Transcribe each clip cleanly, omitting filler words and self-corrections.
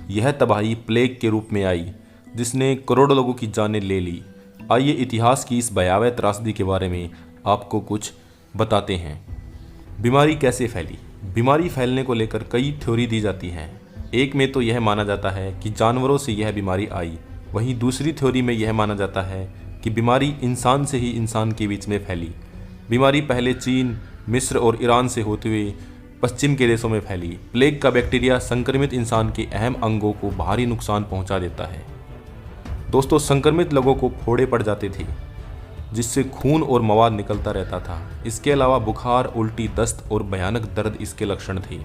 यह तबाही प्लेग के रूप में आई जिसने करोड़ों लोगों की जानें ले ली। आइए इतिहास की इस भयावह त्रासदी के बारे में आपको कुछ बताते हैं। बीमारी कैसे फैली? बीमारी फैलने को लेकर कई थ्योरी दी जाती हैं। एक में तो यह माना जाता है कि जानवरों से यह बीमारी आई, वहीं दूसरी थ्योरी में यह माना जाता है कि बीमारी इंसान से ही इंसान के बीच में फैली। बीमारी पहले चीन, मिस्र और ईरान से होते हुए पश्चिम के देशों में फैली। प्लेग का बैक्टीरिया संक्रमित इंसान के अहम अंगों को भारी नुकसान पहुंचा देता है। दोस्तों, संक्रमित लोगों को फोड़े पड़ जाते थे जिससे खून और मवाद निकलता रहता था। इसके अलावा बुखार, उल्टी, दस्त और भयानक दर्द इसके लक्षण थे।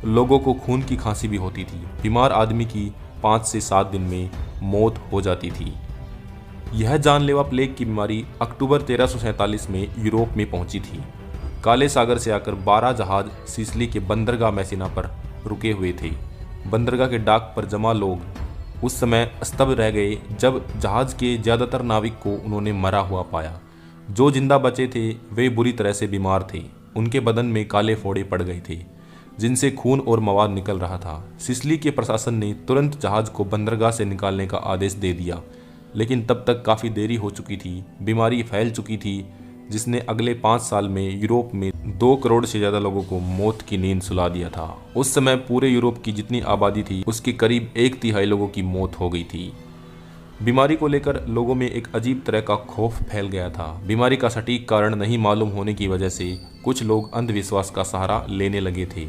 लोगों को खून की खांसी भी होती थी। बीमार आदमी की 5 से 7 दिन में मौत हो जाती थी। यह जानलेवा प्लेग की बीमारी अक्टूबर 1347 में यूरोप में पहुंची थी। काले सागर से आकर 12 जहाज सिसिली के बंदरगाह मैसिना पर रुके हुए थे। बंदरगाह के डाक पर जमा लोग उस समय स्तब्ध रह गए जब जहाज के ज़्यादातर नाविक को उन्होंने मरा हुआ पाया। जो जिंदा बचे थे वे बुरी तरह से बीमार थे। उनके बदन में काले फोड़े पड़ गए थे जिनसे खून और मवाद निकल रहा था। सिसिली के प्रशासन ने तुरंत जहाज को बंदरगाह से निकालने का आदेश दे दिया, लेकिन तब तक काफ़ी देरी हो चुकी थी। बीमारी फैल चुकी थी जिसने अगले 5 साल में यूरोप में 2 करोड़ से ज़्यादा लोगों को मौत की नींद सुला दिया था। उस समय पूरे यूरोप की जितनी आबादी थी उसके करीब 1/3 लोगों की मौत हो गई थी। बीमारी को लेकर लोगों में एक अजीब तरह का खौफ फैल गया था। बीमारी का सटीक कारण नहीं मालूम होने की वजह से कुछ लोग अंधविश्वास का सहारा लेने लगे थे।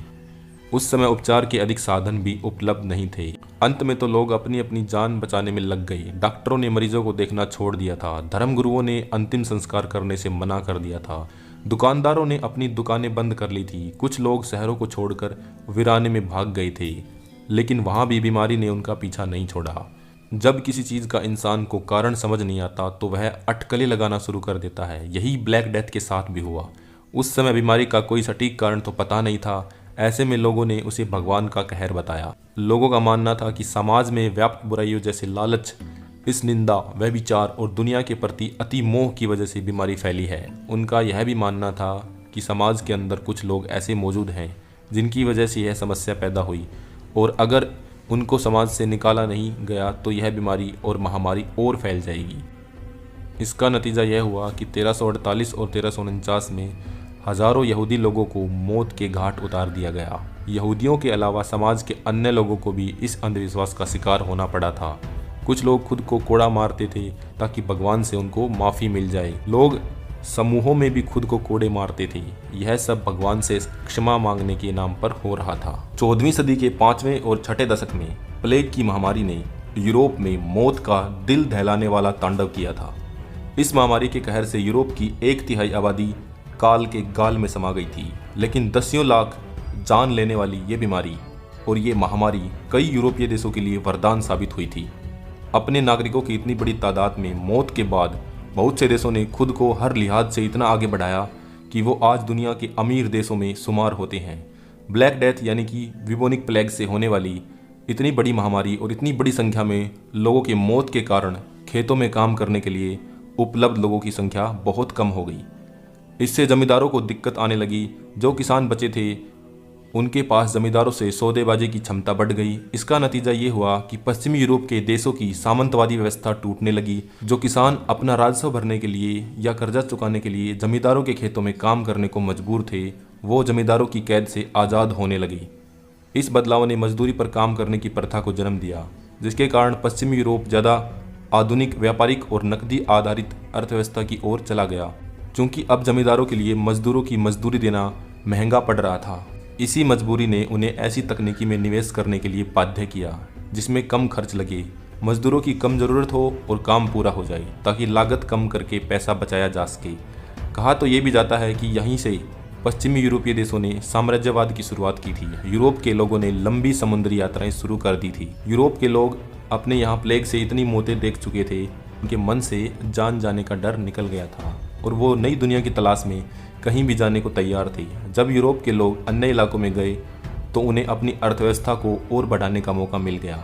उस समय उपचार के अधिक साधन भी उपलब्ध नहीं थे। अंत में तो लोग अपनी अपनी जान बचाने में लग गए। डॉक्टरों ने मरीजों को देखना छोड़ दिया था। धर्मगुरुओं ने अंतिम संस्कार करने से मना कर दिया था। दुकानदारों ने अपनी दुकानें बंद कर ली थी। कुछ लोग शहरों को छोड़कर वीराने में भाग गए थे, लेकिन वहाँ भी बीमारी ने उनका पीछा नहीं छोड़ा। जब किसी चीज़ का इंसान को कारण समझ नहीं आता तो वह अटकलें लगाना शुरू कर देता है। यही ब्लैक डेथ के साथ भी हुआ। उस समय बीमारी का कोई सटीक कारण तो पता नहीं था। ऐसे में लोगों ने उसे भगवान का कहर बताया। लोगों का मानना था कि समाज में व्याप्त बुराइयों जैसे लालच, इस निंदा, व्यभिचार और दुनिया के प्रति अति मोह की वजह से बीमारी फैली है। उनका यह भी मानना था कि समाज के अंदर कुछ लोग ऐसे मौजूद हैं जिनकी वजह से यह समस्या पैदा हुई, और अगर उनको समाज से निकाला नहीं गया तो यह बीमारी और महामारी और फैल जाएगी। इसका नतीजा यह हुआ कि 1348 और 1349 में हजारों यहूदी लोगों को मौत के घाट उतार दिया गया। यहूदियों के अलावा समाज के अन्य लोगों को भी इस अंधविश्वास का शिकार होना पड़ा था। कुछ लोग खुद को कोड़ा मारते थे ताकि भगवान से उनको माफ़ी मिल जाए। लोग समूहों में भी खुद को कोड़े मारते थे। यह सब भगवान से क्षमा मांगने के नाम पर हो रहा था। 14वीं सदी के 5वें और 6ठे दशक में प्लेग की महामारी ने यूरोप में मौत का दिल दहलाने वाला तांडव किया था। इस महामारी के कहर से यूरोप की 1/3 आबादी काल के गाल में समा गई थी। लेकिन दसियों लाख जान लेने वाली ये बीमारी और ये महामारी कई यूरोपीय देशों के लिए वरदान साबित हुई थी। अपने नागरिकों की इतनी बड़ी तादाद में मौत के बाद बहुत से देशों ने खुद को हर लिहाज से इतना आगे बढ़ाया कि वो आज दुनिया के अमीर देशों में शुमार होते हैं। ब्लैक डेथ यानी कि विबोनिक प्लेग से होने वाली इतनी बड़ी महामारी और इतनी बड़ी संख्या में लोगों के मौत के कारण खेतों में काम करने के लिए उपलब्ध लोगों की संख्या बहुत कम हो गई। इससे जमींदारों को दिक्कत आने लगी। जो किसान बचे थे उनके पास जमींदारों से सौदेबाजी की क्षमता बढ़ गई। इसका नतीजा ये हुआ कि पश्चिमी यूरोप के देशों की सामंतवादी व्यवस्था टूटने लगी। जो किसान अपना राजस्व भरने के लिए या कर्जा चुकाने के लिए जमींदारों के खेतों में काम करने को मजबूर थे, वो जमींदारों की कैद से आज़ाद होने लगे। इस बदलाव ने मजदूरी पर काम करने की प्रथा को जन्म दिया, जिसके कारण पश्चिमी यूरोप ज़्यादा आधुनिक, व्यापारिक और नकदी आधारित अर्थव्यवस्था की ओर चला गया, क्योंकि अब जमींदारों के लिए मजदूरों की मजदूरी देना महंगा पड़ रहा था। इसी मजबूरी ने उन्हें ऐसी तकनीकी में निवेश करने के लिए बाध्य किया जिसमें कम खर्च लगे, मजदूरों की कम ज़रूरत हो और काम पूरा हो जाए, ताकि लागत कम करके पैसा बचाया जा सके। कहा तो ये भी जाता है कि यहीं से पश्चिमी यूरोपीय देशों ने साम्राज्यवाद की शुरुआत की थी। यूरोप के लोगों ने लंबी समुद्री यात्राएं शुरू कर दी थी। यूरोप के लोग अपने यहाँ प्लेग से इतनी मौतें देख चुके थे, उनके मन से जान जाने का डर निकल गया था और वो नई दुनिया की तलाश में कहीं भी जाने को तैयार थे। जब यूरोप के लोग अन्य इलाकों में गए तो उन्हें अपनी अर्थव्यवस्था को और बढ़ाने का मौका मिल गया।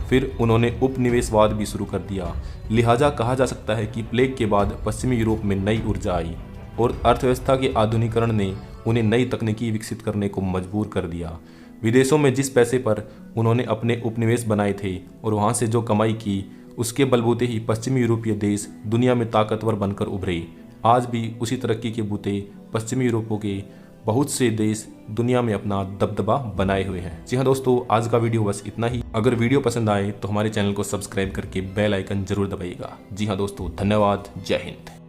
फिर उन्होंने उपनिवेशवाद भी शुरू कर दिया। लिहाजा कहा जा सकता है कि प्लेग के बाद पश्चिमी यूरोप में नई ऊर्जा आई और अर्थव्यवस्था के आधुनिकीकरण ने उन्हें नई तकनीकी विकसित करने को मजबूर कर दिया। विदेशों में जिस पैसे पर उन्होंने अपने उपनिवेश बनाए थे और वहाँ से जो कमाई की, उसके बलबूते ही पश्चिमी यूरोपीय देश दुनिया में ताकतवर बनकर उभरे। आज भी उसी तरक्की के बूते पश्चिमी यूरोपों के बहुत से देश दुनिया में अपना दबदबा बनाए हुए हैं। जी हाँ दोस्तों, आज का वीडियो बस इतना ही। अगर वीडियो पसंद आए तो हमारे चैनल को सब्सक्राइब करके बेल आइकन जरूर दबाइएगा। जी हाँ दोस्तों, धन्यवाद। जय हिंद।